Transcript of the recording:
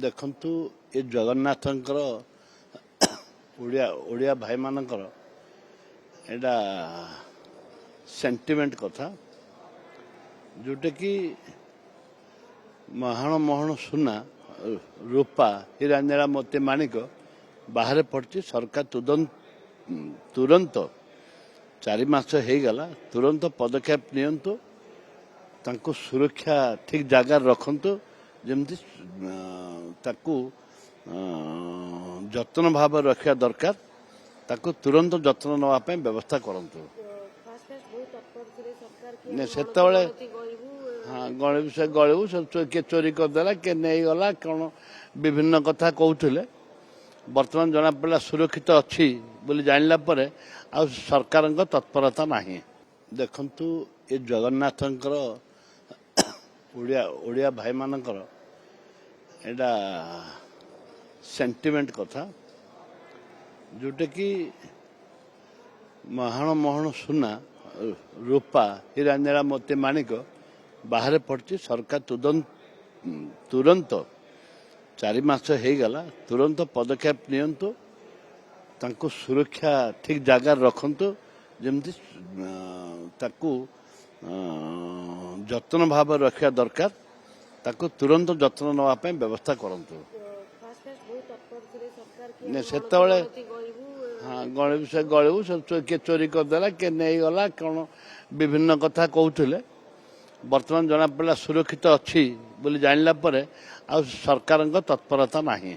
ଦେଖନ୍ତୁ ଏ ଜଗନ୍ନାଥଙ୍କର ଓଡ଼ିଆ ଭାଇମାନଙ୍କର ଏଇଟା ସେଣ୍ଟିମେଣ୍ଟ କଥା, ଯେଉଁଟାକି ମହାଣ ମହଣ ସୁନା ରୂପା ହୀରା ନୀଳା ମୋତି ମାଣିକ ବାହାରେ ପଡ଼ିଛି। ସରକାର ତୁରନ୍ତ 4 ମାସ ହେଇଗଲା, ତୁରନ୍ତ ପଦକ୍ଷେପ ନିଅନ୍ତୁ, ତାଙ୍କୁ ସୁରକ୍ଷା ଠିକ ଜାଗାରେ ରଖନ୍ତୁ, ଯେମିତି ତାକୁ ଯତ୍ନ ଭାବରେ ରଖିବା ଦରକାର, ତାକୁ ତୁରନ୍ତ ଯତ୍ନ ନେବା ପାଇଁ ବ୍ୟବସ୍ଥା କରନ୍ତୁ। ସେତେବେଳେ ଗଣିବୁ ସେ ଗଳିବୁ, କିଏ ଚୋରି କରିଦେଲା, କିଏ ନେଇଗଲା, କ'ଣ ବିଭିନ୍ନ କଥା କହୁଥିଲେ। ବର୍ତ୍ତମାନ ଜଣାପଡ଼ିଲା ସୁରକ୍ଷିତ ଅଛି ବୋଲି ଜାଣିଲା ପରେ ଆଉ ସରକାରଙ୍କ ତତ୍ପରତା ନାହିଁ। ଦେଖନ୍ତୁ ଏ ଜଗନ୍ନାଥଙ୍କର ଓଡ଼ିଆ ଭାଇମାନଙ୍କର ଏଇଟା ସେଣ୍ଟିମେଣ୍ଟ କଥା, ଯେଉଁଟାକି ମହାଣ ମହଣ ସୁନା ରୂପା ହୀରା ନୀଳା ମୋତି ମାଣିକ ବାହାରେ ପଡ଼ିଛି। ସରକାର ତୁରନ୍ତ 4 ମାସ ହେଇଗଲା, ତୁରନ୍ତ ପଦକ୍ଷେପ ନିଅନ୍ତୁ, ତାଙ୍କୁ ସୁରକ୍ଷା ଠିକ ଜାଗାରେ ରଖନ୍ତୁ, ଯେମିତି ତାକୁ ଯତ୍ନ ଭାବରେ ରଖିବା ଦରକାର, ତାକୁ ତୁରନ୍ତ ଯତ୍ନ ନେବା ପାଇଁ ବ୍ୟବସ୍ଥା କରନ୍ତୁ। ସେତେବେଳେ ଗଣିବୁ ସେ ଗଳିବୁ, କିଏ ଚୋରି କରିଦେଲା, କିଏ ନେଇଗଲା, କ'ଣ ବିଭିନ୍ନ କଥା କହୁଥିଲେ। ବର୍ତ୍ତମାନ ଜଣାପଡ଼ିଲା ସୁରକ୍ଷିତ ଅଛି ବୋଲି ଜାଣିଲା ପରେ ଆଉ ସରକାରଙ୍କ ତତ୍ପରତା ନାହିଁ।